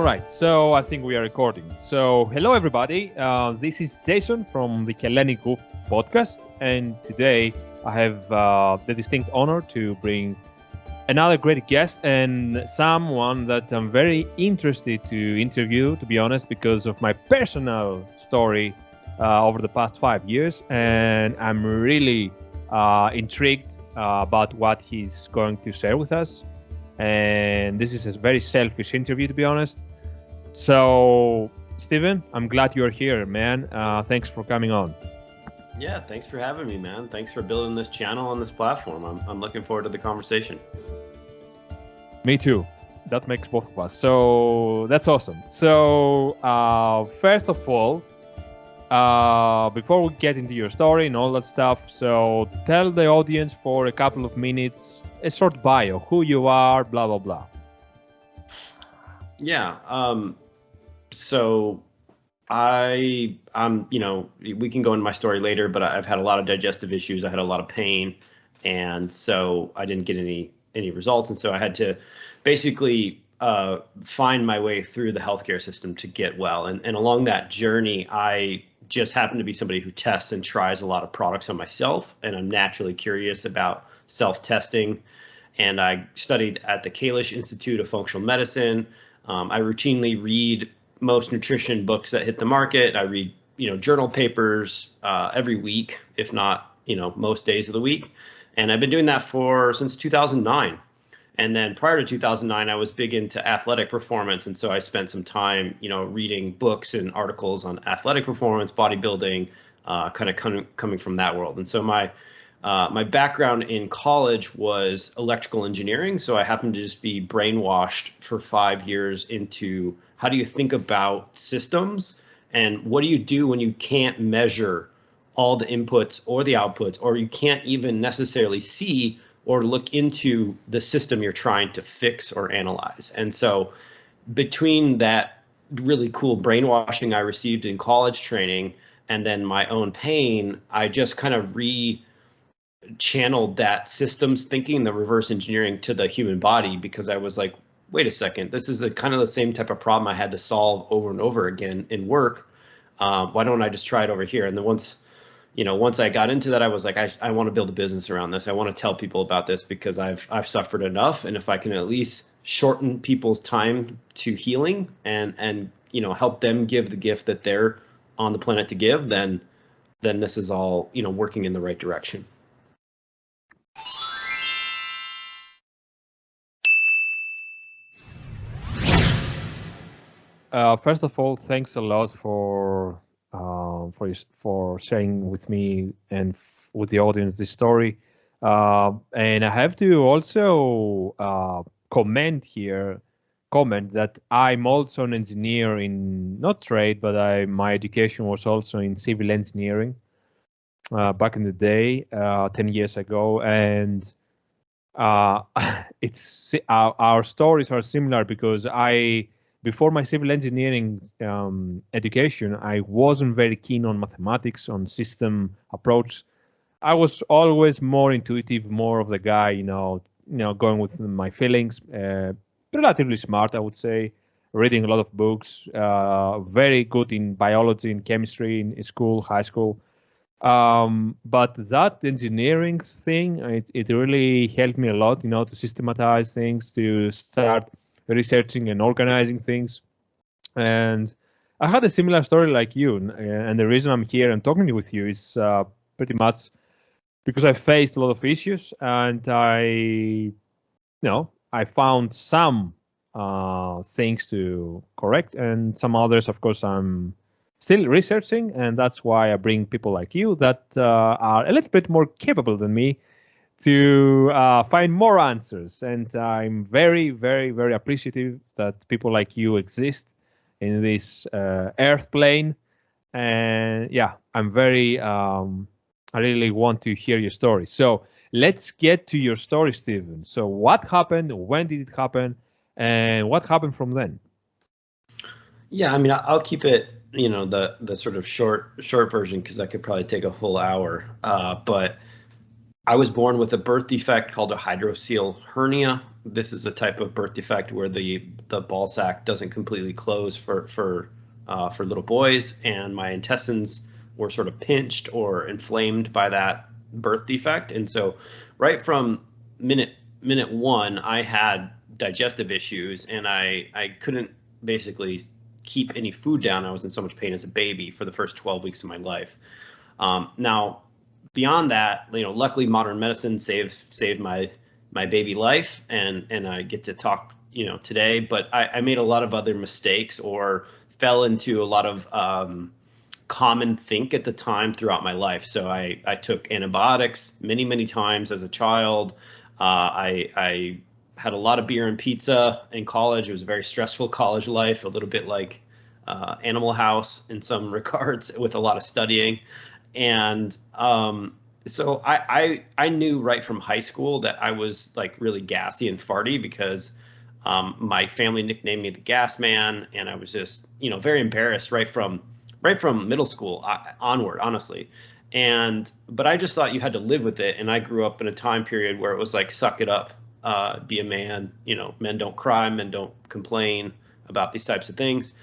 right, so I think we are recording. So, hello everybody. This is Jason from the Hellenic Group podcast, and today I have the distinct honor to bring another great guest and someone that I'm very interested to interview, to be honest, because of my personal story over the past 5 years, and I'm really intrigued about what he's going to share with us. And this is a very selfish interview, to be honest. So, Steven, I'm glad you're here, man. Thanks for coming on. Yeah, thanks for having me, man. Thanks for building this channel on this platform. I'm looking forward to the conversation. Me too. That makes both of us. So that's awesome. So first of all, before we get into your story and all that stuff, so tell the audience for a couple of minutes a short bio, who you are, blah blah blah. Yeah. So I'm, we can go into my story later, but I've had a lot of digestive issues. I had a lot of pain, and so I didn't get any results, and so I had to basically find my way through the healthcare system to get well. And along that journey, I just happen to be somebody who tests and tries a lot of products on myself, and I'm naturally curious about self-testing. And I studied at the Kalish Institute of Functional Medicine. I routinely read most nutrition books that hit the market. I read, journal papers every week, if not, most days of the week. And I've been doing that since 2009. And then prior to 2009, I was big into athletic performance. And so I spent some time, reading books and articles on athletic performance, bodybuilding, kind of coming from that world. And so my background in college was electrical engineering. So I happened to just be brainwashed for 5 years into how do you think about systems and what do you do when you can't measure all the inputs or the outputs, or you can't even necessarily see or look into the system you're trying to fix or analyze. And so between that really cool brainwashing I received in college training and then my own pain, I just kind of channeled that systems thinking, the reverse engineering to the human body, because I was like, wait a second, this is kind of the same type of problem I had to solve over and over again in work. Why don't I just try it over here? And then once I got into that, I was like, I want to build a business around this. I want to tell people about this because I've suffered enough. And if I can at least shorten people's time to healing and help them give the gift that they're on the planet to give, then this is all, working in the right direction. First of all, thanks a lot for sharing with me and with the audience this story. And I have to also comment that I'm also an engineer in not trade, but my education was also in civil engineering back in the day, 10 years ago, and it's our stories are similar because before my civil engineering education, I wasn't very keen on mathematics, on system approach. I was always more intuitive, more of the guy, going with my feelings. Relatively smart, I would say. Reading a lot of books. Very good in biology and chemistry in school, high school. But that engineering thing, it really helped me a lot, to systematize things, to start researching and organizing things. And I had a similar story like you, and the reason I'm here and talking with you is pretty much because I faced a lot of issues, and I found some things to correct, and some others, of course, I'm still researching, and that's why I bring people like you that are a little bit more capable than me to find more answers. And I'm very, very, very appreciative that people like you exist in this earth plane. And yeah, I'm very, I really want to hear your story. So let's get to your story, Steven. So what happened? When did it happen? And what happened from then? Yeah, I mean, I'll keep it, the sort of short version, because that could probably take a whole hour. But I was born with a birth defect called a hydrocele hernia, this is a type of birth defect where the ball sac doesn't completely close for little boys, and my intestines were sort of pinched or inflamed by that birth defect. And so right from minute one, I had digestive issues, and I couldn't basically keep any food down. I was in so much pain as a baby for the first 12 weeks of my life. Now, beyond that, luckily modern medicine saved my baby life, and I get to talk, today. But I made a lot of other mistakes, or fell into a lot of common think at the time throughout my life. So I took antibiotics many times as a child. I had a lot of beer and pizza in college. It was a very stressful college life, a little bit like Animal House in some regards, with a lot of studying. And so I knew right from high school that I was like really gassy and farty, because my family nicknamed me the gas man, and I was just, very embarrassed right from middle school onward, honestly. But I just thought you had to live with it. And I grew up in a time period where it was like, suck it up, be a man, men don't cry, men don't complain about these types of things.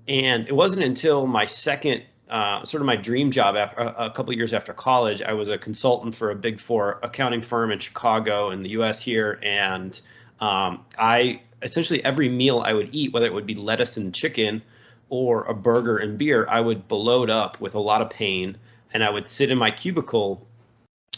And it wasn't until my second, sort of my dream job, after a couple of years after college, I was a consultant for a Big Four accounting firm in Chicago in the US here. And I essentially, every meal I would eat, whether it would be lettuce and chicken or a burger and beer, I would bloat up with a lot of pain, and I would sit in my cubicle,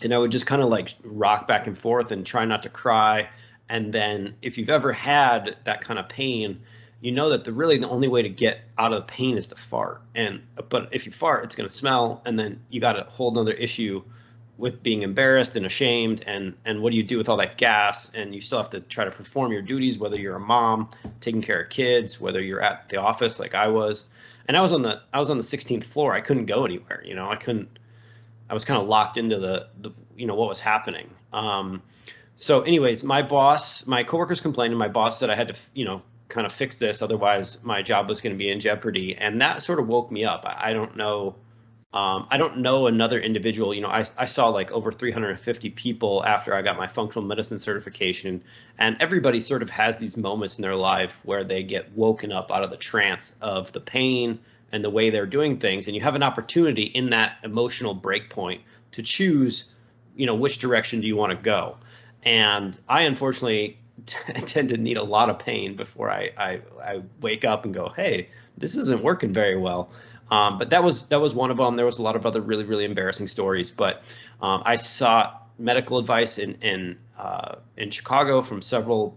and I would just kind of like rock back and forth and try not to cry. And then if you've ever had that kind of pain, you know that the only way to get out of the pain is to fart. But if you fart, it's going to smell, and then you got a whole nother issue with being embarrassed and ashamed, and what do you do with all that gas? And you still have to try to perform your duties, whether you're a mom taking care of kids, whether you're at the office like I was. And I was on the 16th floor. I couldn't go anywhere. I was kind of locked into the what was happening. So anyways, my coworkers complained, and my boss said I had to kind of fix this, otherwise my job was going to be in jeopardy. And that sort of woke me up. I don't know another individual. I saw like over 350 people after I got my functional medicine certification, and everybody sort of has these moments in their life where they get woken up out of the trance of the pain and the way they're doing things. And you have an opportunity in that emotional break point to choose, which direction do you want to go? And I unfortunately tend to need a lot of pain before I wake up and go, hey, this isn't working very well. But that was one of them. There was a lot of other really embarrassing stories. But I sought medical advice in Chicago from several,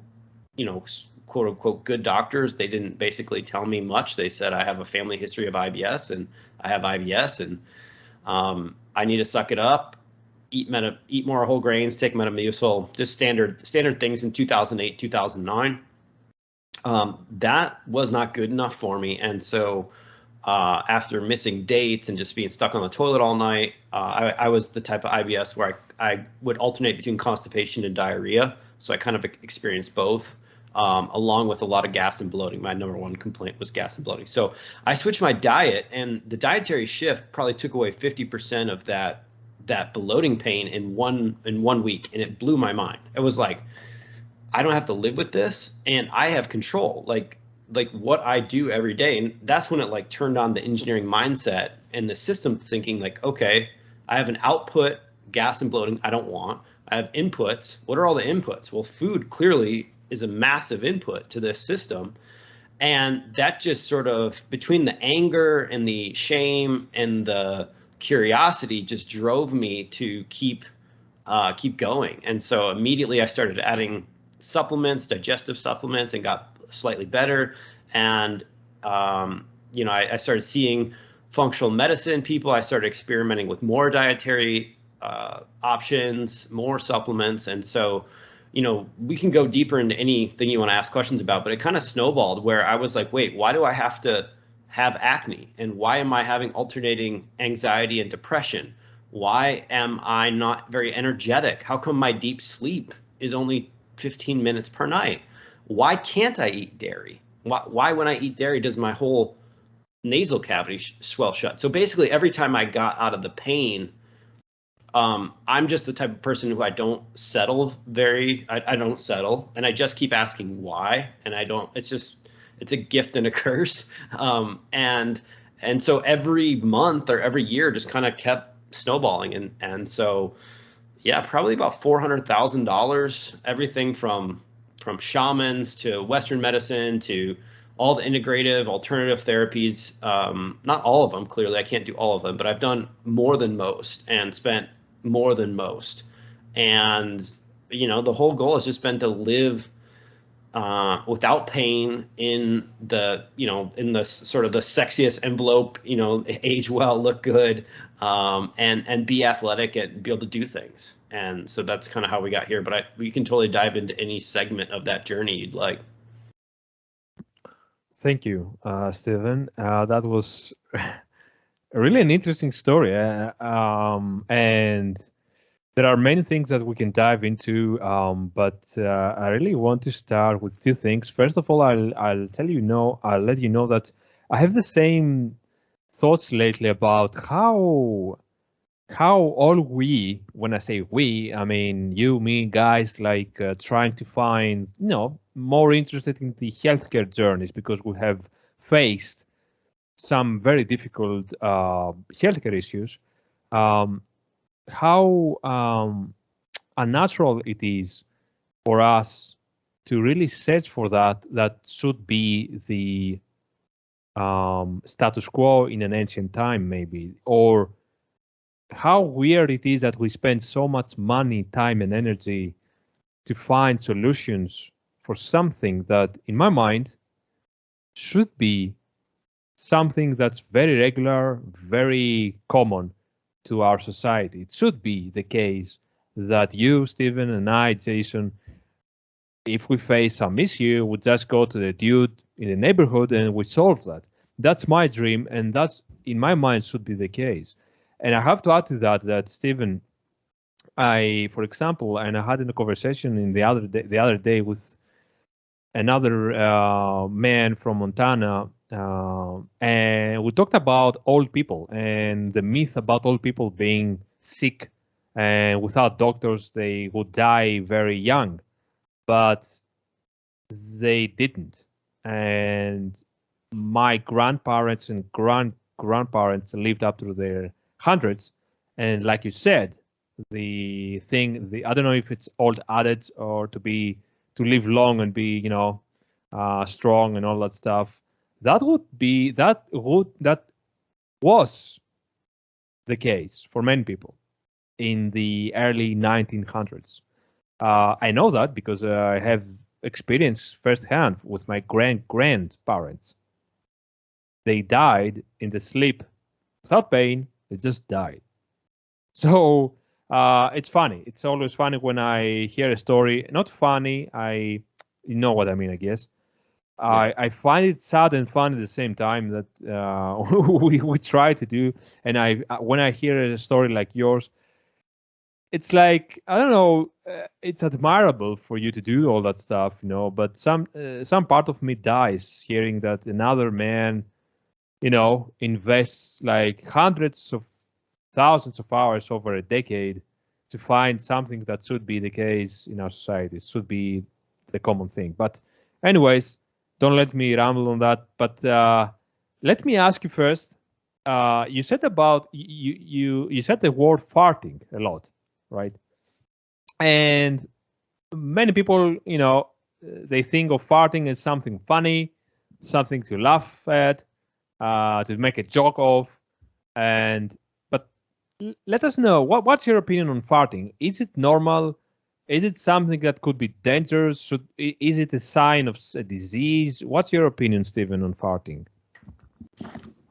quote unquote good doctors. They didn't basically tell me much. They said I have a family history of IBS, and I have IBS, and I need to suck it up, eat more whole grains, take Metamucil, just standard things in 2008, 2009. That was not good enough for me, and so. After missing dates and just being stuck on the toilet all night, I was the type of IBS where I would alternate between constipation and diarrhea. So I kind of experienced both, along with a lot of gas and bloating. My number one complaint was gas and bloating. So I switched my diet, and the dietary shift probably took away 50% of that bloating pain in one week, and it blew my mind. It was like, I don't have to live with this, and I have control. Like what I do every day. And that's when it like turned on the engineering mindset and the system thinking like, okay, I have an output, gas and bloating I don't want. I have inputs. What are all the inputs? Well, food clearly is a massive input to this system. And that just sort of, between the anger and the shame and the curiosity, just drove me to keep going. And so immediately I started adding supplements, digestive supplements, and got slightly better. And I started seeing functional medicine people. I started experimenting with more dietary options, more supplements. And so we can go deeper into anything you want to ask questions about, but it kind of snowballed where I was like, wait, why do I have to have acne? And why am I having alternating anxiety and depression? Why am I not very energetic? How come my deep sleep is only 15 minutes per night? Why can't I eat dairy? Why when I eat dairy does my whole nasal cavity swell shut? So basically every time I got out of the pain, I'm just the type of person who I don't settle I don't settle, and I just keep asking why, and I don't. It's a gift and a curse. And so every month or every year just kind of kept snowballing, and so yeah, probably about $400,000, everything from shamans to Western medicine to all the integrative alternative therapies. Not all of them, clearly, I can't do all of them, but I've done more than most and spent more than most. And, the whole goal has just been to live without pain in the sort of the sexiest envelope, age well, look good, and be athletic and be able to do things. And so that's kind of how we got here. But we can totally dive into any segment of that journey you'd like. Thank you, Stephen. That was really an interesting story. And there are many things that we can dive into, but I really want to start with two things. First of all, I'll let you know that I have the same thoughts lately about how all we, when I say we, I mean you, me, guys, like trying to find, more interested in the healthcare journeys because we have faced some very difficult healthcare issues. How unnatural it is for us to really search for that should be the status quo in an ancient time, maybe, or how weird it is that we spend so much money, time, and energy to find solutions for something that, in my mind, should be something that's very regular, very common to our society. It should be the case that you, Stephen, and I, Jason, if we face some issue, we just go to the dude in the neighborhood and we solve that. That's my dream, and that's, in my mind, should be the case. And I have to add to that Stephen, for example, and I had a conversation in the other day with another man from Montana, and we talked about old people and the myth about old people being sick and without doctors they would die very young, but they didn't. And my grandparents and grandparents lived up to their hundreds, and like you said, I don't know if it's old adage or to live long and be strong and all that stuff. That was the case for many people in the early 1900s. I know that because I have experience firsthand with my grandparents. They died in the sleep without pain. They just died. So it's funny. It's always funny when I hear a story. Not funny. You know what I mean, I guess. Yeah. I find it sad and fun at the same time that we try to do. And when I hear a story like yours, it's like, I don't know, it's admirable for you to do all that stuff, but some part of me dies hearing that another man, invests like hundreds of thousands of hours over a decade to find something that should be the case in our society, should be the common thing. But anyways, don't let me ramble on that. But let me ask you first. You said about you said the word farting a lot, right? And many people, they think of farting as something funny, something to laugh at, to make a joke of. But let us know, what's your opinion on farting? Is it normal? Is it something that could be dangerous? Is it a sign of a disease? What's your opinion, Stephen, on farting?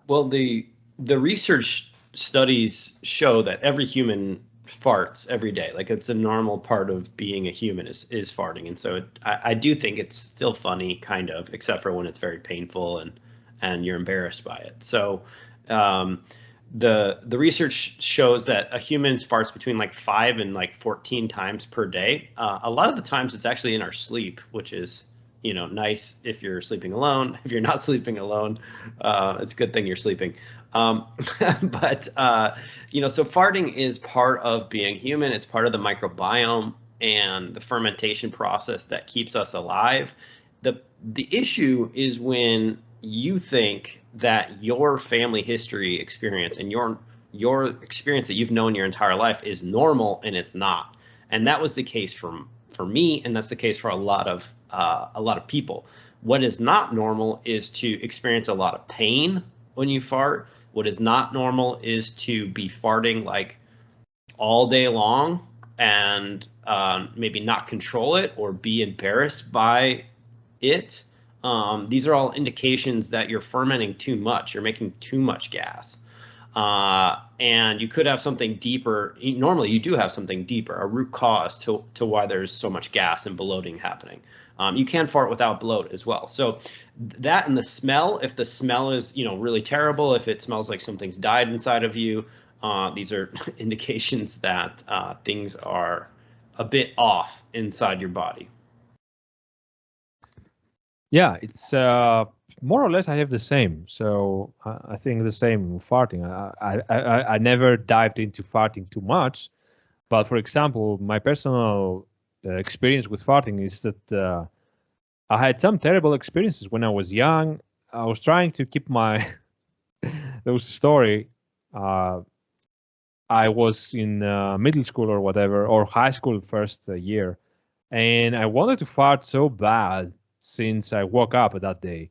Well, the research studies show that every human farts every day. Like, it's a normal part of being a human is farting. And so I do think it's still funny, kind of, except for when it's very painful and you're embarrassed by it. So the research shows that a human farts between like 5 and like 14 times per day. A lot of the times it's actually in our sleep, which is, nice if you're sleeping alone. If you're not sleeping alone, it's a good thing you're sleeping. But so farting is part of being human. It's part of the microbiome and the fermentation process that keeps us alive. The issue is when you think that your family history experience and your experience that you've known your entire life is normal, and it's not. And that was the case for me, and that's the case for a lot of people. What is not normal is to experience a lot of pain when you fart. What is not normal is to be farting like all day long and maybe not control it or be embarrassed by it. These are all indications that you're fermenting too much. You're making too much gas. And you could have something deeper. Normally, you do have something deeper, a root cause to why there's so much gas and bloating happening. You can fart without bloat as well. So that and the smell, if the smell is really terrible, if it smells like something's died inside of you, these are indications that things are a bit off inside your body. Yeah, it's more or less I have the same. So I think the same with farting. I never dived into farting too much, but for example, my personal experience with farting is that I had some terrible experiences when I was young. I was trying to keep my there was a story. I was in middle school or whatever, or high school first year, and I wanted to fart so bad since I woke up that day.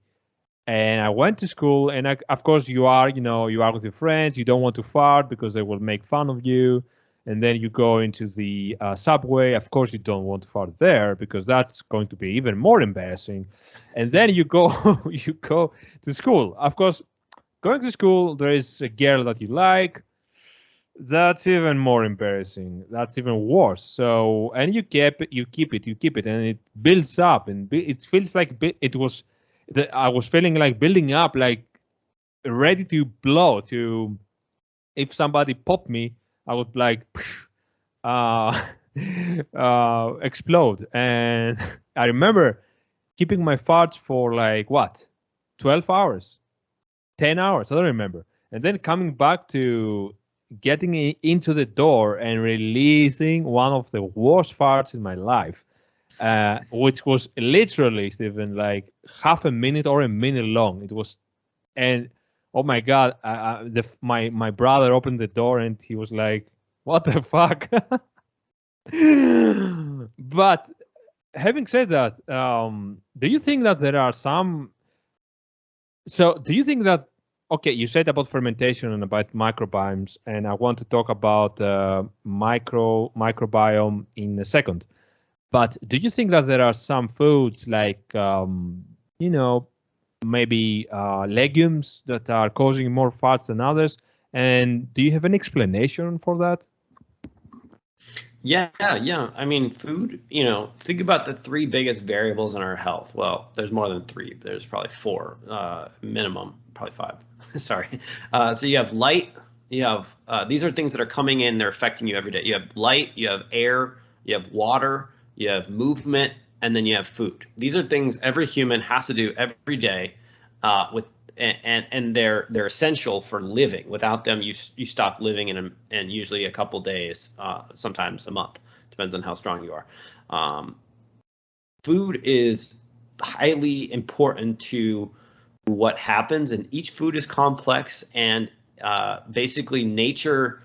And I went to school, and of course you are with your friends. You don't want to fart because they will make fun of you. And then you go into the subway. Of course you don't want to fart there because that's going to be even more embarrassing. And then you go to school. Of course, going to school, there is a girl that you like. That's even more embarrassing. That's even worse. So, and you keep it, and it builds up, and it feels like it was. I was feeling like building up, like ready to blow. To if somebody popped me, I would like explode. And I remember keeping my farts for like what, 12 hours, 10 hours. I don't remember, and then coming back to getting into the door and releasing one of the worst farts in my life, which was literally, Stephen, like half a minute or a minute long. It was, and oh my God, my brother opened the door and he was like, "What the fuck?" But having said that, do you think that there are some? So, do you think that? Okay, you said about fermentation and about microbiomes, and I want to talk about microbiome in a second. But do you think that there are some foods like, maybe legumes that are causing more farts than others? And do you have an explanation for that? Yeah. I mean, food, think about the three biggest variables in our health. Well, there's more than three. There's probably four, minimum, probably five. Sorry. So you have light, you have, these are things that are coming in, they're affecting you every day. You have light, you have air, you have water, you have movement, and then you have food. These are things every human has to do every day, and they're essential for living. Without them, you stop living in usually a couple days, sometimes a month, depends on how strong you are. Food is highly important to what happens, and each food is complex, and basically nature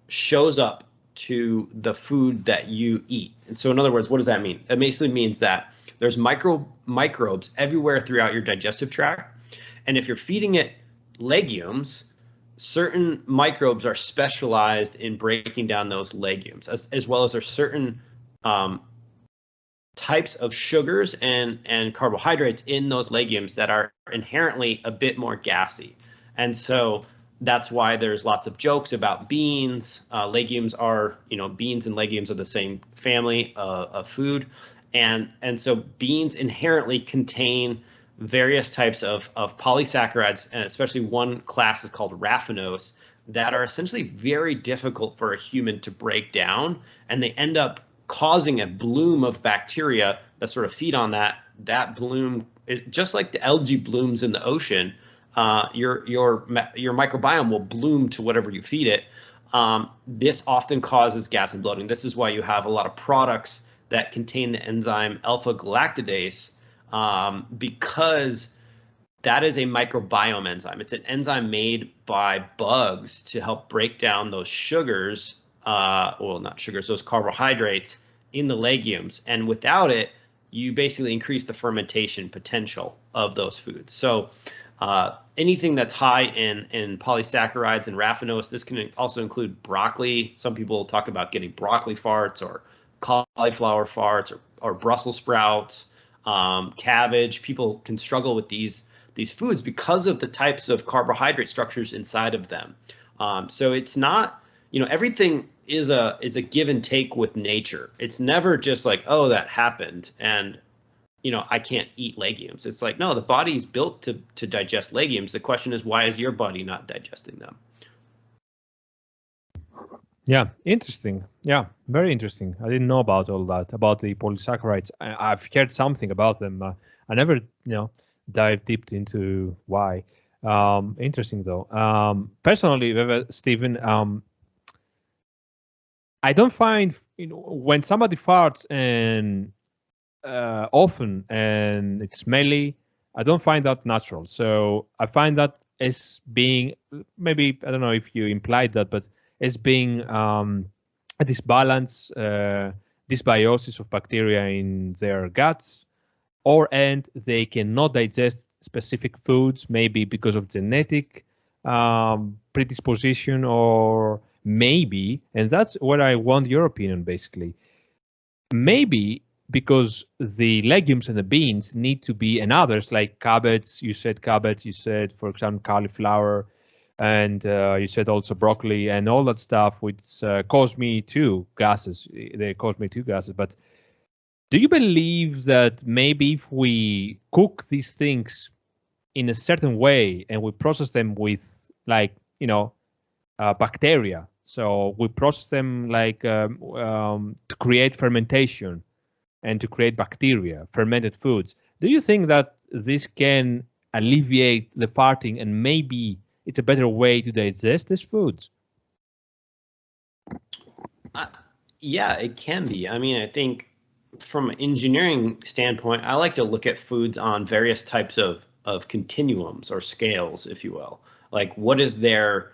shows up to the food that you eat. And so in other words, what does that mean? It basically means that there's microbes everywhere throughout your digestive tract. And if you're feeding it legumes, certain microbes are specialized in breaking down those legumes, as well as there's certain types of sugars and carbohydrates in those legumes that are inherently a bit more gassy. And so that's why there's lots of jokes about beans. Legumes are, beans and legumes are the same family of food. And so beans inherently contain various types of polysaccharides, and especially one class is called raffinose, that are essentially very difficult for a human to break down. And they end up causing a bloom of bacteria that sort of feed on that bloom. Just like the algae blooms in the ocean, your microbiome will bloom to whatever you feed it. This often causes gas and bloating. This is why you have a lot of products that contain the enzyme alpha-galactidase, because that is a microbiome enzyme. It's an enzyme made by bugs to help break down those sugars, well, not sugars, those carbohydrates in the legumes. And without it, you basically increase the fermentation potential of those foods. So anything that's high in polysaccharides and raffinose, this can also include broccoli. Some people talk about getting broccoli farts or cauliflower farts or Brussels sprouts, cabbage. People can struggle with these foods because of the types of carbohydrate structures inside of them. So it's not, everything is a give and take with nature. It's never just like, oh, that happened and I can't eat legumes. It's like, no, the body's built to digest legumes. The question is, why is your body not digesting them? Yeah, interesting. Yeah, very interesting. I didn't know about all that, about the polysaccharides. I've heard something about them. I never, dive deep into why. Interesting though. Personally, Stephen, I don't find when somebody farts and often and it's smelly, I don't find that natural. So I find that as being, maybe I don't know if you implied that, but as being a disbalance, dysbiosis of bacteria in their guts, and they cannot digest specific foods, maybe because of genetic predisposition, or maybe, and that's what I want your opinion basically, maybe because the legumes and the beans need to be, and others like cabbage, you said, for example, cauliflower, and you said also broccoli and all that stuff, which cause me two gases. They cause me two gases, but do you believe that maybe if we cook these things in a certain way and we process them with bacteria, so we process them like to create fermentation and to create bacteria, fermented foods, do you think that this can alleviate the farting and maybe it's a better way to digest these foods? Yeah, it can be. I mean, I think from an engineering standpoint, I like to look at foods on various types of continuums or scales, if you will. Like, what is their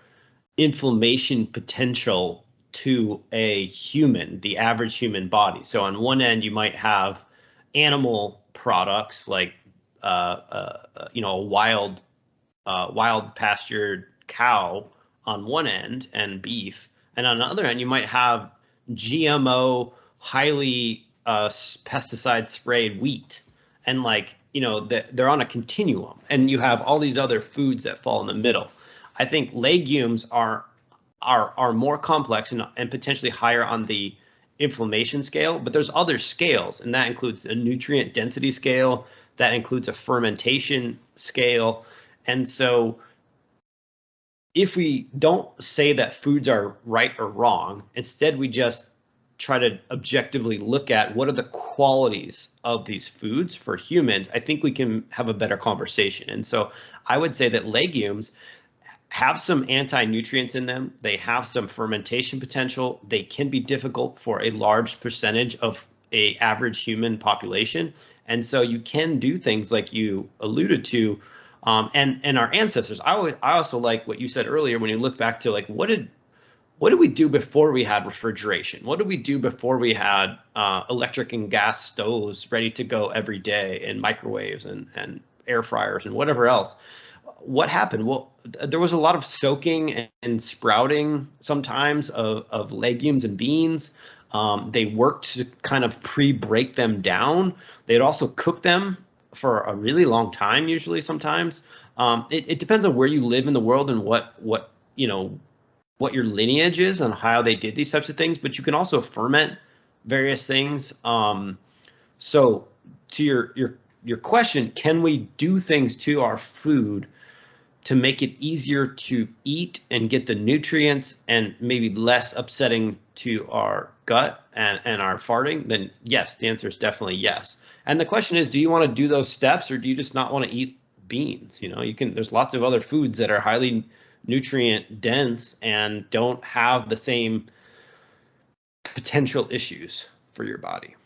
inflammation potential to a human, the average human body? So on one end, you might have animal products like a wild pastured cow on one end, and beef, and on the other end, you might have GMO, highly pesticide sprayed wheat, and they're on a continuum, and you have all these other foods that fall in the middle. I think legumes are more complex and potentially higher on the inflammation scale, but there's other scales, and that includes a nutrient density scale, that includes a fermentation scale. And so if we don't say that foods are right or wrong, instead we just try to objectively look at what are the qualities of these foods for humans, I think we can have a better conversation. And so I would say that legumes have some anti-nutrients in them. They have some fermentation potential. They can be difficult for a large percentage of a average human population. And so you can do things like you alluded to, and our ancestors. I also like what you said earlier when you look back to like, what did we do before we had refrigeration? What did we do before we had electric and gas stoves ready to go every day, and microwaves and air fryers and whatever else? What happened? Well, there was a lot of soaking and sprouting sometimes of legumes and beans. They worked to kind of pre-break them down. They'd also cook them for a really long time, usually sometimes. It depends on where you live in the world and what your lineage is and how they did these types of things, but you can also ferment various things. So to your question, can we do things to our food to make it easier to eat and get the nutrients and maybe less upsetting to our gut and our farting? Then yes, the answer is definitely yes. And the question is, do you want to do those steps, or do you just not want to eat beans. There's lots of other foods that are highly nutrient dense and don't have the same potential issues for your body.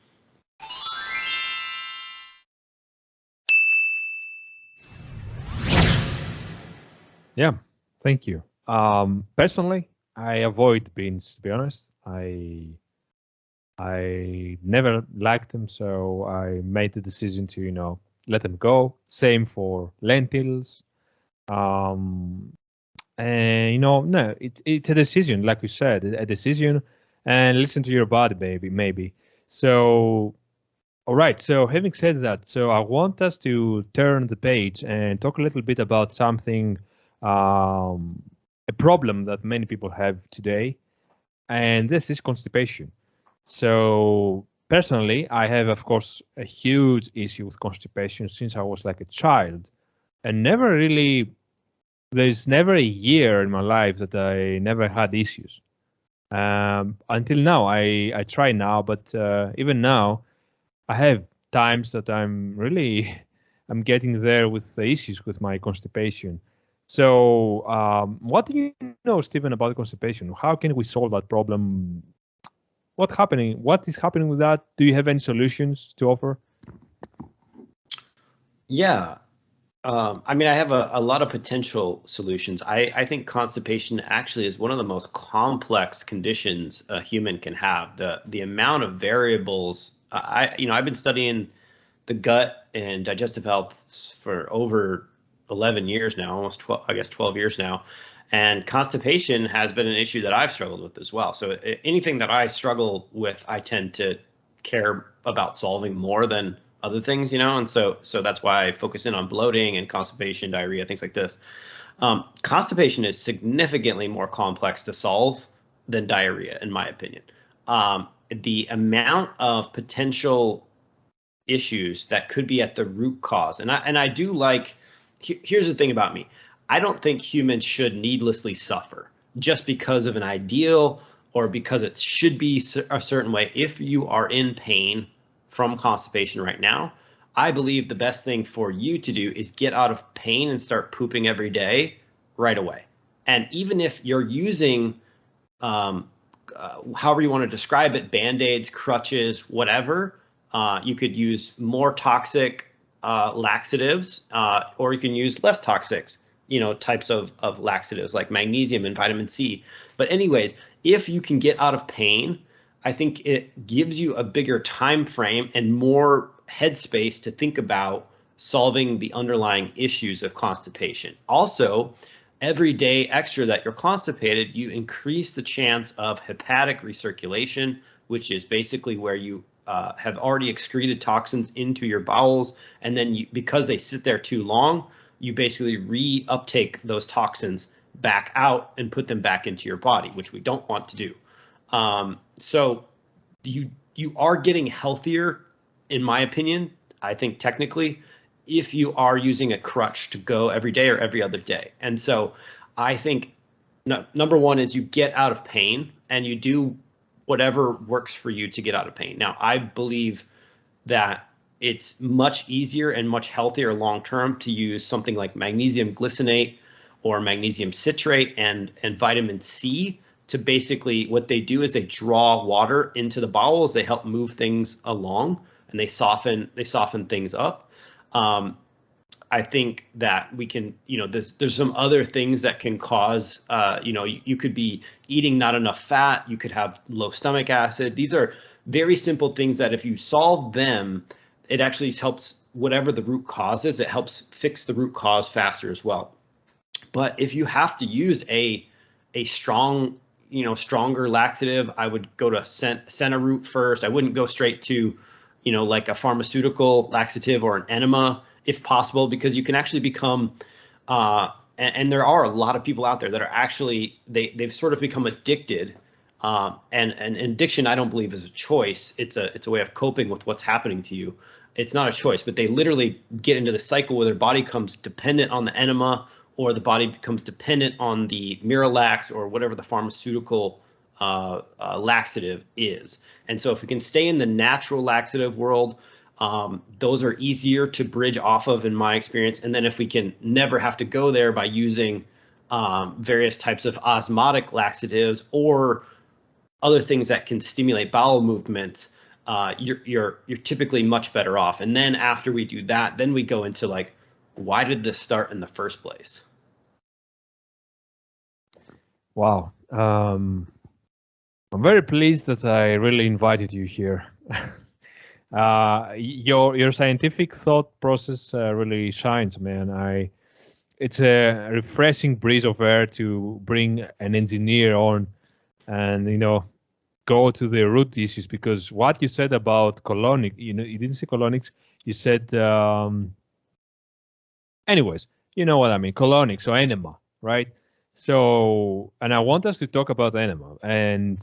Yeah, thank you. Personally, I avoid beans, to be honest. I never liked them, so I made the decision to, let them go. Same for lentils. And no, it's a decision, like you said, a decision, and listen to your body, baby, maybe. So, all right. So having said that, so I want us to turn the page and talk a little bit about something, a problem that many people have today, and this is constipation. So personally, I have, of course, a huge issue with constipation since I was like a child, and there's never a year in my life that I never had issues. Until now, I try now, but even now, I have times that I'm getting there with the issues with my constipation. So, what do you know, Stephen, about constipation? How can we solve that problem? What is happening with that? Do you have any solutions to offer? Yeah. I have a lot of potential solutions. I think constipation actually is one of the most complex conditions a human can have. The amount of variables. I've been studying the gut and digestive health for over 11 years now, almost 12, I guess 12 years now. And constipation has been an issue that I've struggled with as well. So anything that I struggle with, I tend to care about solving more than other things, and so that's why I focus in on bloating and constipation, diarrhea, things like this. Constipation is significantly more complex to solve than diarrhea, in my opinion. The amount of potential issues that could be at the root cause, and I do like. Here's the thing about me. I don't think humans should needlessly suffer just because of an ideal or because it should be a certain way. If you are in pain from constipation right now, I believe the best thing for you to do is get out of pain and start pooping every day right away. And even if you're using, however you want to describe it, Band-Aids, crutches, whatever, you could use more toxic laxatives, or you can use less toxics, types of laxatives like magnesium and vitamin C. But anyways, if you can get out of pain, I think it gives you a bigger time frame and more headspace to think about solving the underlying issues of constipation. Also, every day extra that you're constipated, you increase the chance of hepatic recirculation, which is basically where you have already excreted toxins into your bowels, and then because they sit there too long, you basically reuptake those toxins back out and put them back into your body, which we don't want to do. So you are getting healthier, in my opinion, I think technically, if you are using a crutch to go every day or every other day. And so I think number one is you get out of pain and you do whatever works for you to get out of pain. Now, I believe that it's much easier and much healthier long-term to use something like magnesium glycinate or magnesium citrate and vitamin C. To basically, what they do is they draw water into the bowels. They help move things along, and they soften things up. I think that we can, there's some other things that can cause, you could be eating not enough fat. You could have low stomach acid. These are very simple things that if you solve them, it actually helps whatever the root cause is. It helps fix the root cause faster as well. But if you have to use a strong, stronger laxative, I would go to senna root first. I wouldn't go straight to, like a pharmaceutical laxative or an enema, if possible, because you can actually become, and there are a lot of people out there that are actually, they've sort of become addicted. And addiction, I don't believe, is a choice. It's a way of coping with what's happening to you. It's not a choice, but they literally get into the cycle where their body becomes dependent on the enema, or the body becomes dependent on the Miralax or whatever the pharmaceutical laxative is. And so if we can stay in the natural laxative world, Those are easier to bridge off of in my experience. And then if we can never have to go there by using various types of osmotic laxatives or other things that can stimulate bowel movements, you're typically much better off. And then after we do that, then we go into like, why did this start in the first place? Wow. I'm very pleased that I really invited you here. Your scientific thought process really shines, man. It's a refreshing breeze of air to bring an engineer on and go to the root issues, because what you said about colonic, you didn't say colonics, you said anyways, you know what I mean, colonics or enema, right? So, and I want us to talk about enema, and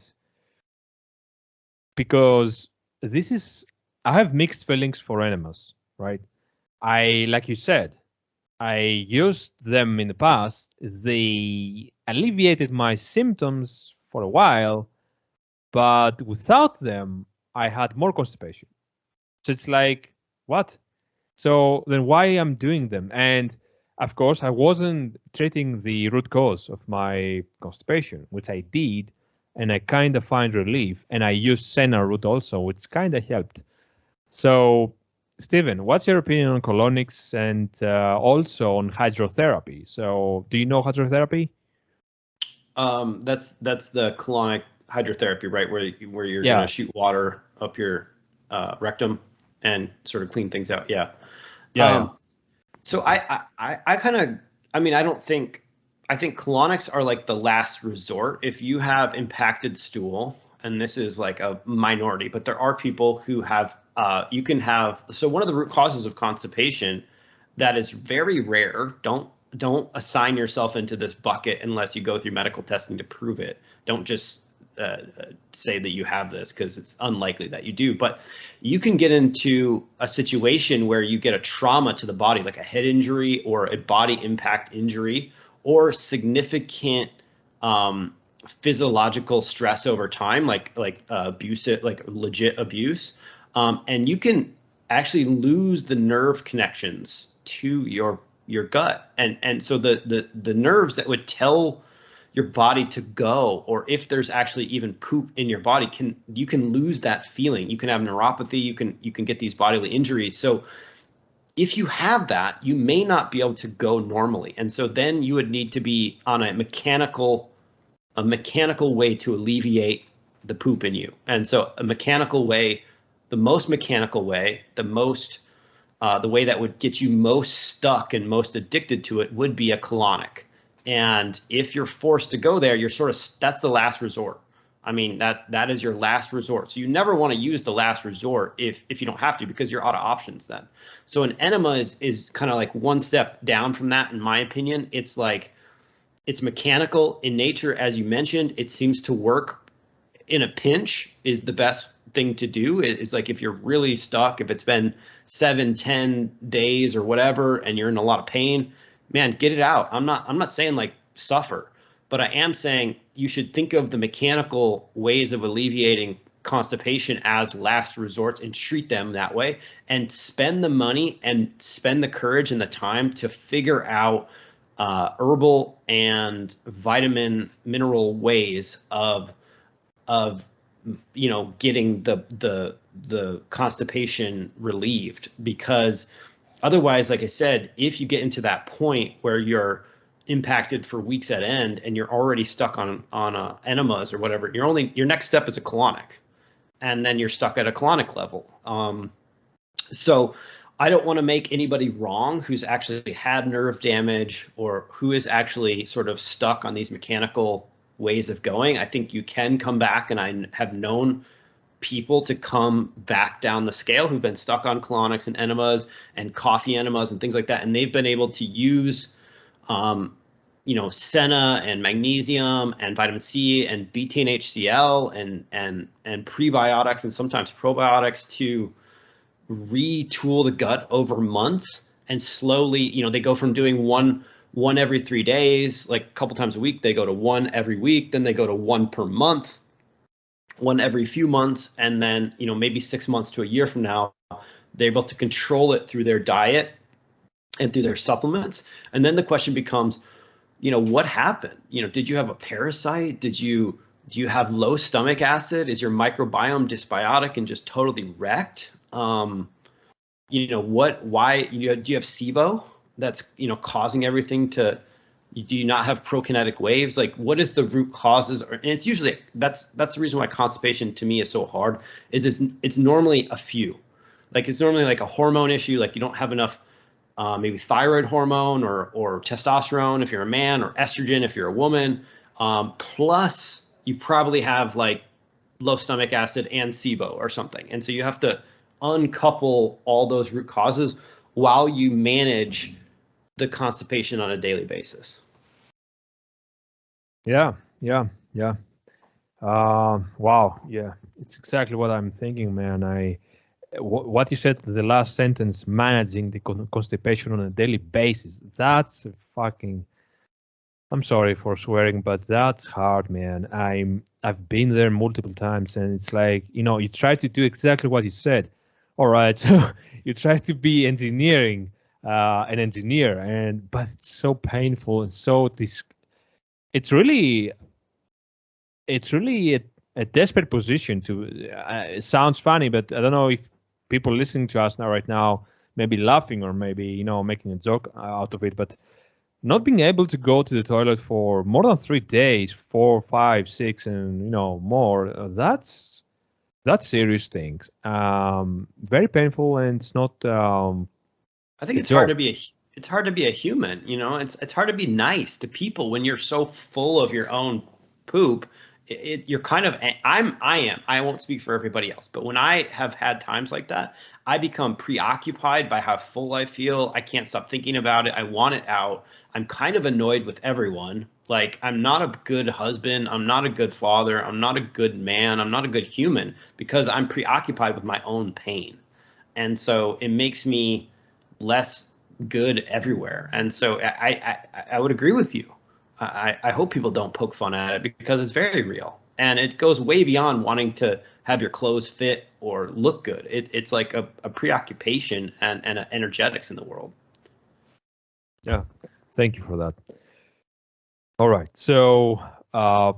because this is, I have mixed feelings for enemas, right? Like you said, I used them in the past. They alleviated my symptoms for a while, but without them, I had more constipation. So it's like, what? So then why I'm doing them? And of course, I wasn't treating the root cause of my constipation, which I did, and I kind of find relief. And I used senna root also, which kind of helped. So, Stephen, what's your opinion on colonics and also on hydrotherapy? So, do you know hydrotherapy? That's the colonic hydrotherapy, right? Where you're gonna shoot water up your rectum and sort of clean things out. Yeah. So I kind of, I mean, I think colonics are like the last resort. If you have impacted stool, and this is like a minority, but there are people who have, you can have, so one of the root causes of constipation that is very rare, don't assign yourself into this bucket unless you go through medical testing to prove it. Don't just say that you have this, because it's unlikely that you do. But you can get into a situation where you get a trauma to the body, like a head injury or a body impact injury, or significant physiological stress over time, like abuse, like legit abuse, and you can actually lose the nerve connections to your gut, and so the nerves that would tell your body to go, or if there's actually even poop in your body, you can lose that feeling. You can have neuropathy. You can get these bodily injuries. So if you have that, you may not be able to go normally, and so then you would need to be on a mechanical way to alleviate the poop in you. And so a mechanical way, the most mechanical way, the way that would get you most stuck and most addicted to it would be a colonic. And if you're forced to go there, you're sort of, that's the last resort. I mean, that is your last resort. So you never want to use the last resort if you don't have to, because you're out of options then. So an enema is kind of like one step down from that, in my opinion. It's like, it's mechanical in nature, as you mentioned. It seems to work in a pinch, is the best thing to do. It's like if you're really stuck, if it's been 7-10 days or whatever, and you're in a lot of pain, man, get it out. I'm not saying like suffer, but I am saying you should think of the mechanical ways of alleviating constipation as last resorts and treat them that way, and spend the money and spend the courage and the time to figure out herbal and vitamin mineral ways of getting the constipation relieved. Because otherwise, like I said, if you get into that point where you're impacted for weeks at end and you're already stuck on enemas or whatever, your next step is a colonic, and then you're stuck at a colonic level. So I don't want to make anybody wrong who's actually had nerve damage or who is actually sort of stuck on these mechanical ways of going. I think you can come back, and I have known people to come back down the scale who've been stuck on colonics and enemas and coffee enemas and things like that, and they've been able to use senna and magnesium and vitamin C and betaine HCl and prebiotics and sometimes probiotics to retool the gut over months. And slowly, they go from doing one every 3 days, like a couple times a week, they go to one every week, then they go to one per month, one every few months, and then maybe 6 months to a year from now, They're able to control it through their diet and through their supplements. And then the question becomes, what happened? Did you have a parasite? Do you have low stomach acid? Is your microbiome dysbiotic and just totally wrecked? Why do you have SIBO that's, causing everything to, do you not have prokinetic waves? Like, what is the root causes? And it's usually, that's the reason why constipation to me is so hard, is it's normally a few. Like, it's normally like a hormone issue, like you don't have enough maybe thyroid hormone or testosterone if you're a man, or estrogen if you're a woman. Plus, you probably have like low stomach acid and SIBO or something. And so you have to uncouple all those root causes while you manage the constipation on a daily basis. Yeah. Wow. Yeah, it's exactly what I'm thinking, man. What you said, the last sentence, managing the constipation on a daily basis, that's fucking, I'm sorry for swearing, but that's hard, man. I've been there multiple times, and it's like, you try to do exactly what you said. All right, so you try to be an engineer, but it's so painful and so it's really a desperate position to. It sounds funny, but I don't know if people listening to us now right now may be laughing or maybe making a joke out of it, but not being able to go to the toilet for more than 3 days, 4, 5, 6, and more, that's serious things. Very painful, and it's not. I think it's hard to be a human. It's hard to be nice to people when you're so full of your own poop. You're kind of, I won't speak for everybody else, but when I have had times like that, I become preoccupied by how full I feel. I can't stop thinking about it. I want it out. I'm kind of annoyed with everyone. Like, I'm not a good husband. I'm not a good father. I'm not a good man. I'm not a good human because I'm preoccupied with my own pain. And so it makes me less good everywhere. And so I would agree with you. I hope people don't poke fun at it because it's very real, and it goes way beyond wanting to have your clothes fit or look good. It's like a preoccupation and energetics in the world. Yeah, thank you for that. All right, so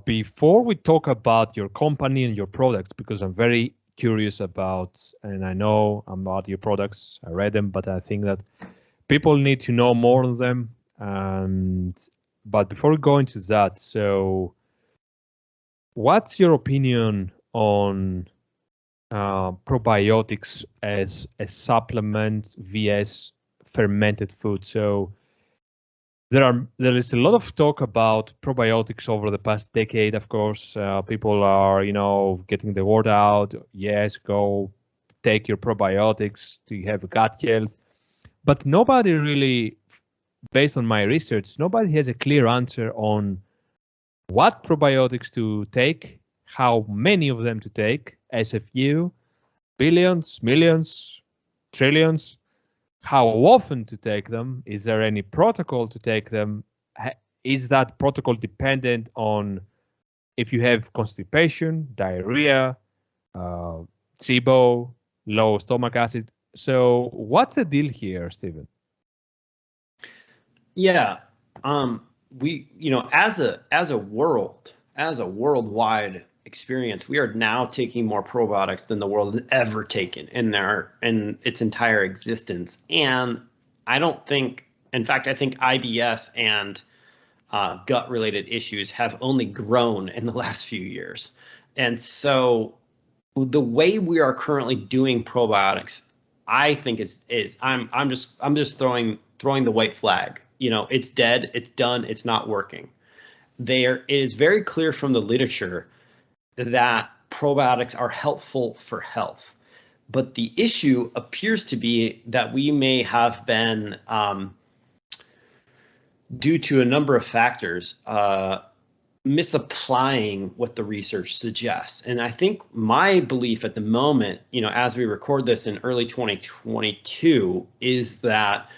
before we talk about your company and your products, because I'm very curious about, and I know about your products, I read them, but I think that people need to know more on them. But before we go into that, so what's your opinion on probiotics as a supplement vs fermented food? So there is a lot of talk about probiotics over the past decade. Of course, people are getting the word out. Yes, go take your probiotics to have gut health, but nobody really, based on my research, nobody has a clear answer on what probiotics to take, how many of them to take, as a few, billions, millions, trillions, how often to take them, is there any protocol to take them, is that protocol dependent on if you have constipation, diarrhea, SIBO, low stomach acid. So what's the deal here, Stephen? Yeah, we, as a worldwide experience, we are now taking more probiotics than the world has ever taken in its entire existence. And I don't think, in fact, I think IBS and gut-related issues have only grown in the last few years. And so the way we are currently doing probiotics, I think I'm just throwing the white flag. It's dead, it's done, it's not working. It is very clear from the literature that probiotics are helpful for health. But the issue appears to be that we may have been, due to a number of factors, misapplying what the research suggests. And I think my belief at the moment, as we record this in early 2022, is that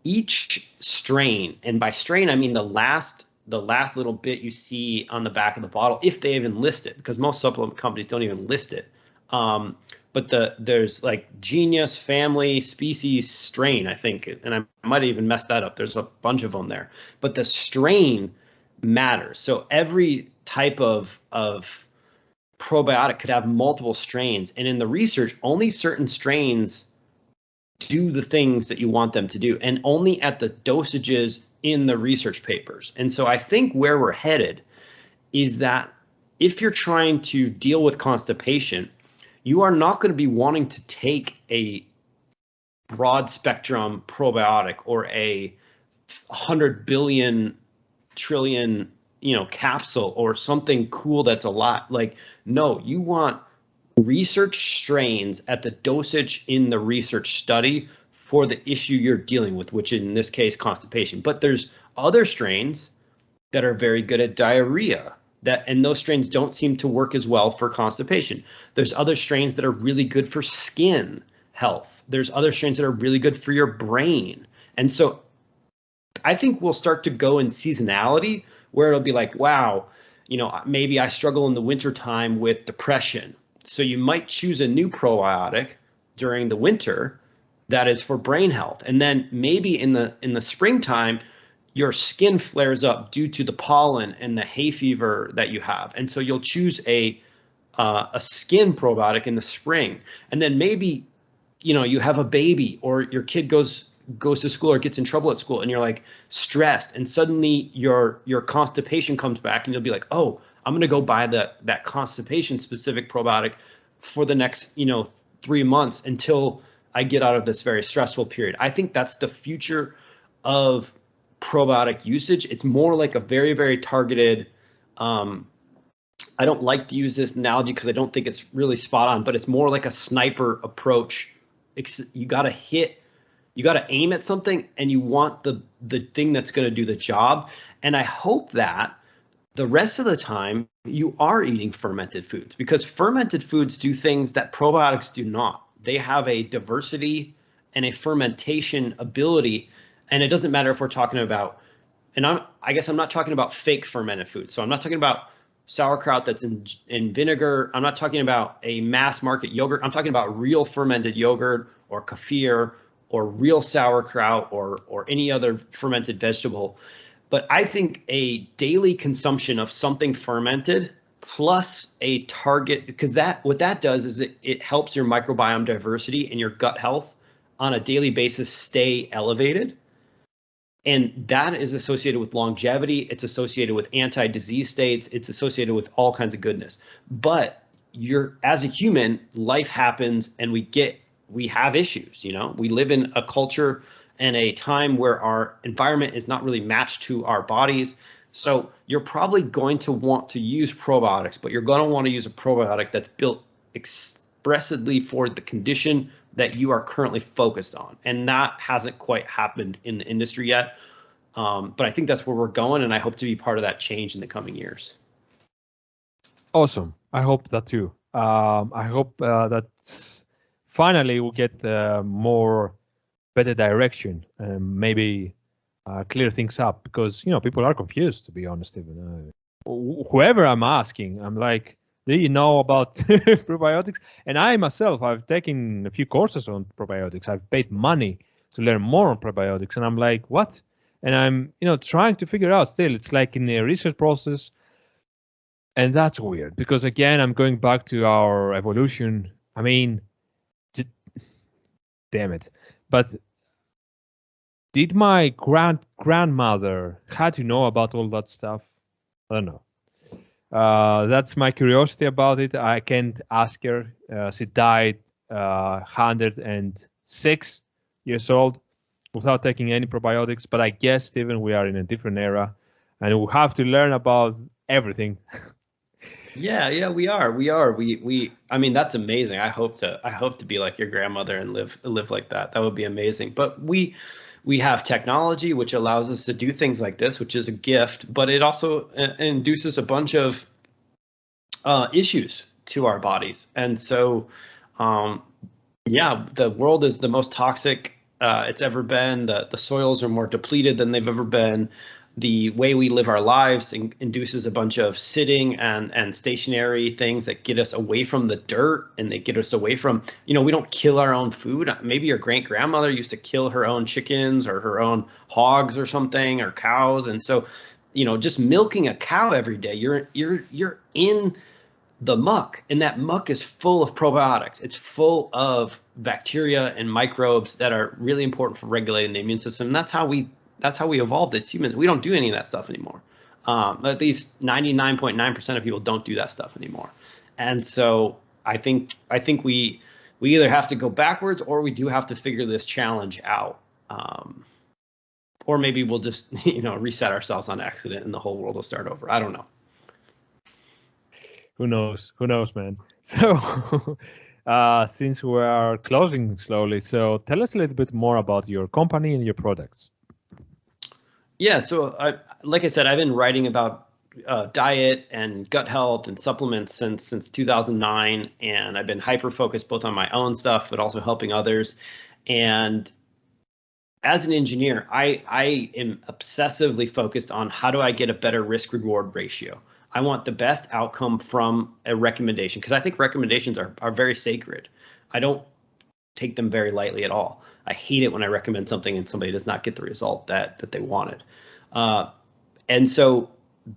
each strain, and by strain I mean the last little bit you see on the back of the bottle, if they even list it, because most supplement companies don't even list it, But there's like genus, family, species, strain, I think, and I might even mess that up. There's a bunch of them there, but the strain matters. So every type of probiotic could have multiple strains, and in the research, only certain strains do the things that you want them to do, and only at the dosages in the research papers. And so I think where we're headed is that if you're trying to deal with constipation, you are not going to be wanting to take a broad spectrum probiotic or a 100 billion trillion, capsule or something cool that's a lot. Like, no, you want research strains at the dosage in the research study for the issue you're dealing with, which in this case, constipation. But there's other strains that are very good at diarrhea, and those strains don't seem to work as well for constipation. There's other strains that are really good for skin health. There's other strains that are really good for your brain. And so I think we'll start to go in seasonality where it'll be like, wow, maybe I struggle in the wintertime with depression. So you might choose a new probiotic during the winter that is for brain health. And then maybe in the springtime, your skin flares up due to the pollen and the hay fever that you have. And so you'll choose a skin probiotic in the spring. And then maybe, you have a baby or your kid goes to school or gets in trouble at school and you're like stressed, and suddenly your constipation comes back and you'll be like, oh, I'm going to go buy that constipation specific probiotic for the next, 3 months until I get out of this very stressful period. I think that's the future of probiotic usage. It's more like a very, very targeted, I don't like to use this analogy because I don't think it's really spot on, but it's more like a sniper approach. You got to aim at something and you want the thing that's going to do the job. And I hope that the rest of the time you are eating fermented foods, because fermented foods do things that probiotics do not. They have a diversity and a fermentation ability. And it doesn't matter if we're talking about, and I guess I'm not talking about fake fermented foods. So I'm not talking about sauerkraut that's in vinegar. I'm not talking about a mass market yogurt. I'm talking about real fermented yogurt or kefir or real sauerkraut or any other fermented vegetable. But I think a daily consumption of something fermented plus a target, because what that does is it helps your microbiome diversity and your gut health on a daily basis stay elevated. And that is associated with longevity. It's associated with anti-disease states. It's associated with all kinds of goodness. But as a human, life happens and we have issues. We live in a culture and a time where our environment is not really matched to our bodies. So you're probably going to want to use probiotics, but you're going to want to use a probiotic that's built expressly for the condition that you are currently focused on. And that hasn't quite happened in the industry yet. But I think that's where we're going, and I hope to be part of that change in the coming years. Awesome. I hope that too. I hope that finally we'll get more better direction and maybe clear things up, because people are confused, to be honest. Even whoever I'm asking, I'm like, do you know about probiotics? And I myself, I've taken a few courses on probiotics. I've paid money to learn more on probiotics, and I'm like, what? And I'm trying to figure out still. It's like in a research process, and that's weird, because again, I'm going back to our evolution. I mean, damn it. But did my grandmother had to know about all that stuff? I don't know. That's my curiosity about it. I can't ask her. She died 106 years old without taking any probiotics. But I guess, Stephen, we are in a different era, and we have to learn about everything. Yeah, we are. I mean, that's amazing. I hope to be like your grandmother and live like that. That would be amazing. But we have technology which allows us to do things like this, which is a gift, but it also induces a bunch of issues to our bodies. And so, the world is the most toxic it's ever been. The soils are more depleted than they've ever been. the way we live our lives induces a bunch of sitting and stationary things that get us away from the dirt, and they get us away from, we don't kill our own food. Maybe your great grandmother used to kill her own chickens or her own hogs or something, or cows. And so, just milking a cow every day, you're in the muck, and that muck is full of probiotics. It's full of bacteria and microbes that are really important for regulating the immune system. And that's how we evolved as humans. We don't do any of that stuff anymore. At least 99.9% of people don't do that stuff anymore. And so I think we either have to go backwards, or we do have to figure this challenge out. Or maybe we'll just, reset ourselves on accident and the whole world will start over. I don't know. Who knows, man? So since we are closing slowly, so tell us a little bit more about your company and your products. Yeah, so like I said, I've been writing about diet and gut health and supplements since 2009, and I've been hyper focused both on my own stuff but also helping others. And as an engineer, I am obsessively focused on how do I get a better risk reward ratio. I want the best outcome from a recommendation, because I think recommendations are very sacred. I don't take them very lightly at all. I hate it when I recommend something and somebody does not get the result that they wanted. And so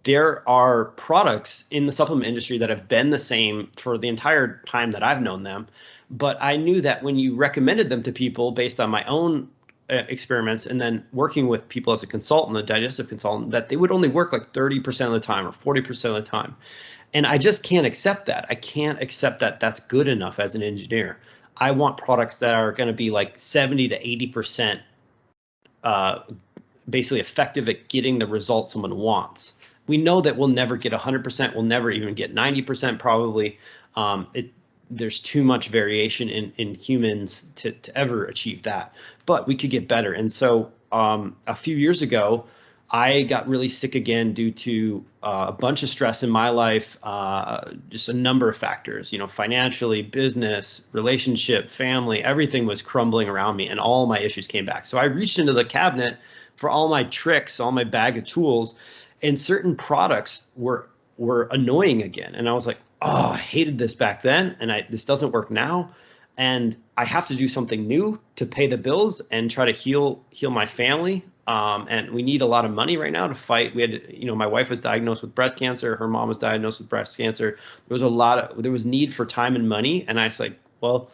there are products in the supplement industry that have been the same for the entire time that I've known them. But I knew that when you recommended them to people based on my own experiments and then working with people as a consultant, a digestive consultant, that they would only work like 30% of the time or 40% of the time. And I just can't accept that. I can't accept that that's good enough as an engineer. I want products that are going to be like 70 to 80% basically effective at getting the result someone wants. We know that we'll never get 100%. We'll never even get 90% probably. There's too much variation in humans to ever achieve that, but we could get better. And so a few years ago, I got really sick again due to a bunch of stress in my life, just a number of factors, financially, business, relationship, family, everything was crumbling around me and all my issues came back. So I reached into the cabinet for all my tricks, all my bag of tools, and certain products were annoying again. And I was like, oh, I hated this back then, and this doesn't work now, and I have to do something new to pay the bills and try to heal my family. And we need a lot of money right now to fight. We had, my wife was diagnosed with breast cancer. Her mom was diagnosed with breast cancer. There was need for time and money, and I was like, well,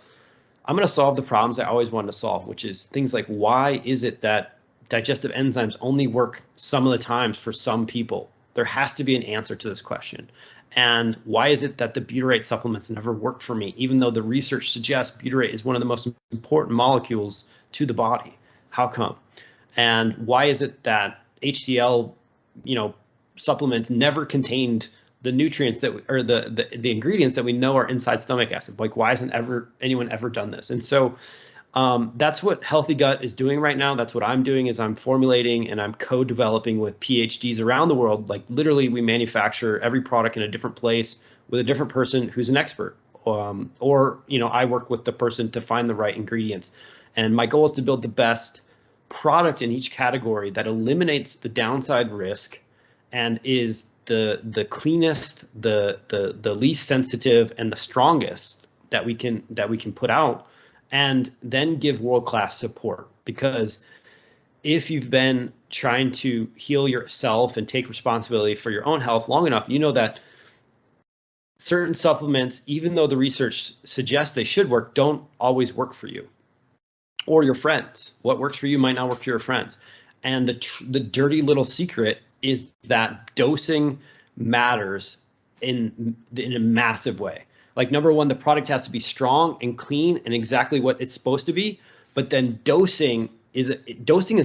I'm going to solve the problems I always wanted to solve, which is things like, why is it that digestive enzymes only work some of the times for some people? There has to be an answer to this question. And why is it that the butyrate supplements never worked for me, even though the research suggests butyrate is one of the most important molecules to the body? How come? And why is it that HCl, supplements never contained the nutrients or the ingredients that we know are inside stomach acid? Like, why hasn't anyone ever done this? And so that's what Healthy Gut is doing right now. That's what I'm doing, is I'm formulating and I'm co-developing with PhDs around the world. Like, literally, we manufacture every product in a different place with a different person who's an expert. Or I work with the person to find the right ingredients. And my goal is to build the best product in each category that eliminates the downside risk and is the cleanest, the least sensitive, and the strongest that we can put out, and then give world-class support. Because if you've been trying to heal yourself and take responsibility for your own health long enough, you know that certain supplements, even though the research suggests they should work, don't always work for you or your friends. What works for you might not work for your friends. And the dirty little secret is that dosing matters in a massive way. Like, number one, the product has to be strong and clean and exactly what it's supposed to be. But then dosing is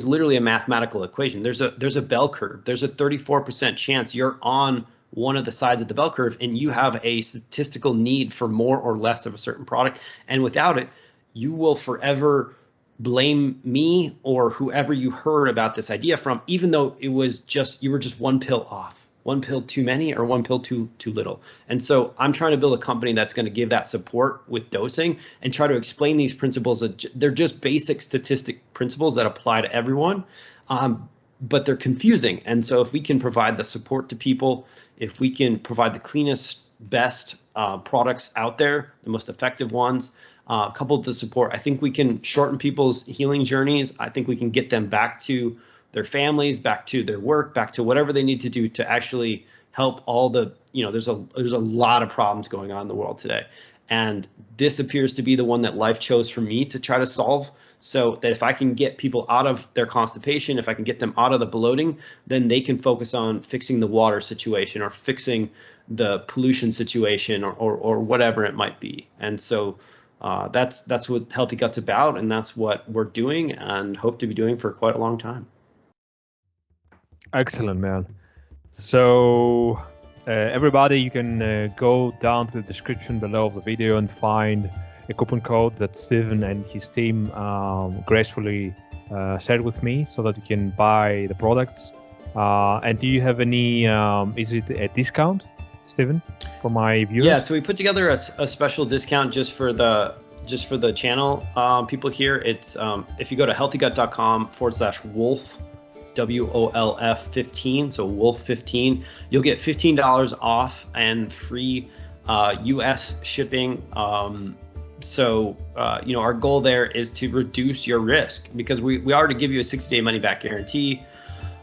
literally a mathematical equation. There's a bell curve. There's a 34% chance you're on one of the sides of the bell curve, and you have a statistical need for more or less of a certain product. And without it, you will forever blame me or whoever you heard about this idea from, even though you were just one pill off. One pill too many or one pill too little. And so I'm trying to build a company that's going to give that support with dosing and try to explain these principles. They're just basic statistic principles that apply to everyone. but they're confusing. And so if we can provide the support to people, if we can provide the cleanest, best products out there, the most effective ones, coupled with the support, I think we can shorten people's healing journeys. I think we can get them back to their families, back to their work, back to whatever they need to do to actually help all the, there's a lot of problems going on in the world today. And this appears to be the one that life chose for me to try to solve, so that if I can get people out of their constipation, if I can get them out of the bloating, then they can focus on fixing the water situation or fixing the pollution situation or whatever it might be. And so that's what Healthy Gut's about, and that's what we're doing and hope to be doing for quite a long time. Excellent, man. So everybody, you can go down to the description below of the video and find a coupon code that Steven and his team gracefully shared with me, so that you can buy the products. And do you have any, is it a discount, Steven, for my viewers? Yeah, so we put together a special discount just for the channel people here. It's if you go to healthygut.com/wolf, WOLF 15, so wolf 15, you'll get $15 off and free US shipping. So our goal there is to reduce your risk, because we already give you a 60-day money back guarantee.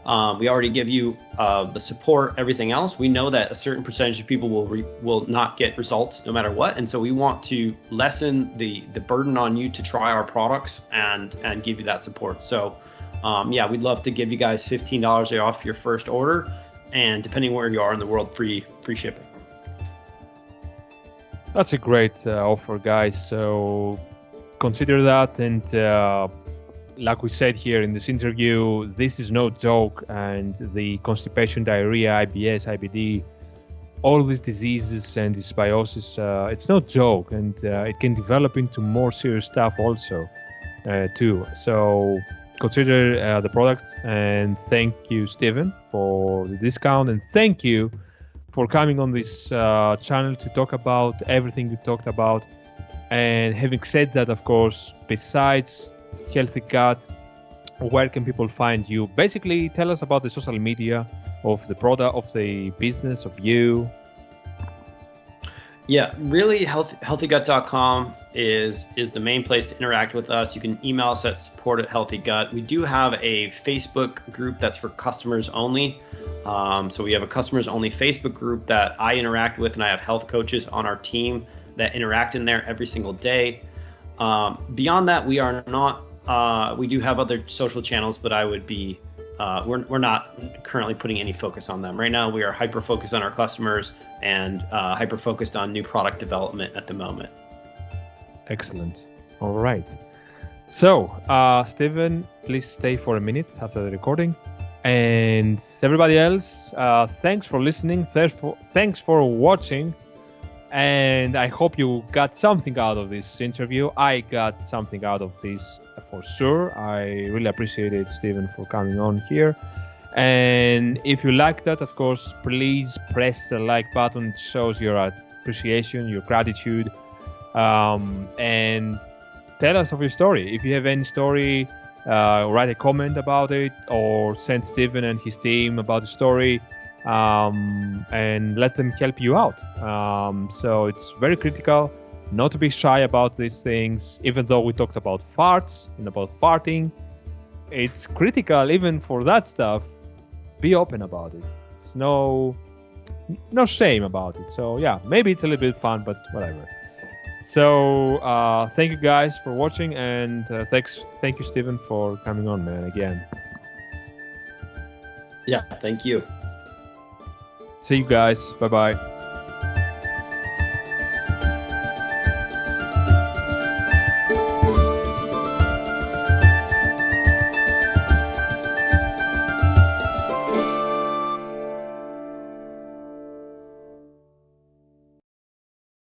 We already give you the support, everything else. We know that a certain percentage of people will not get results no matter what, and so we want to lessen the burden on you to try our products and give you that support. So yeah, we'd love to give you guys $15 off your first order, and depending where you are in the world, free shipping. That's a great offer, guys. So consider that. And like we said here in this interview, this is no joke. And the constipation, diarrhea, IBS, IBD, all these diseases and dysbiosis, it's no joke. And it can develop into more serious stuff also, too. So consider the products. And thank you, Steven, for the discount. And thank you for coming on this channel to talk about everything you talked about. And having said that, of course, besides Healthy Gut, where can people find you? Basically, tell us about the social media of the product, of the business, of you. Yeah, really, healthygut.com is the main place to interact with us. You can email us at support@healthygut. We do have a Facebook group that's for customers only. So we have a customers only Facebook group that I interact with, and I have health coaches on our team that interact in there every single day. Beyond that, we are not, we do have other social channels, but I would be, we're not currently putting any focus on them. Right now, we are hyper-focused on our customers and hyper-focused on new product development at the moment. Excellent. All right. So, Steven, please stay for a minute after the recording. And everybody else, thanks for listening. Thanks for watching. And I hope you got something out of this interview. I got something out of this for sure. I really appreciate it, Steven, for coming on here. And if you like that, of course, please press the like button. It shows your appreciation, your gratitude. And tell us of your story. If you have any story, write a comment about it, or send Steven and his team about the story, and let them help you out. So it's very critical not to be shy about these things. Even though we talked about farts and about farting, it's critical even for that stuff. Be open about it. It's no shame about it. So yeah, maybe it's a little bit fun, but whatever. So thank you guys for watching, and thank you, Steven, for coming on, man, again. Yeah, thank you. See you guys. Bye-bye.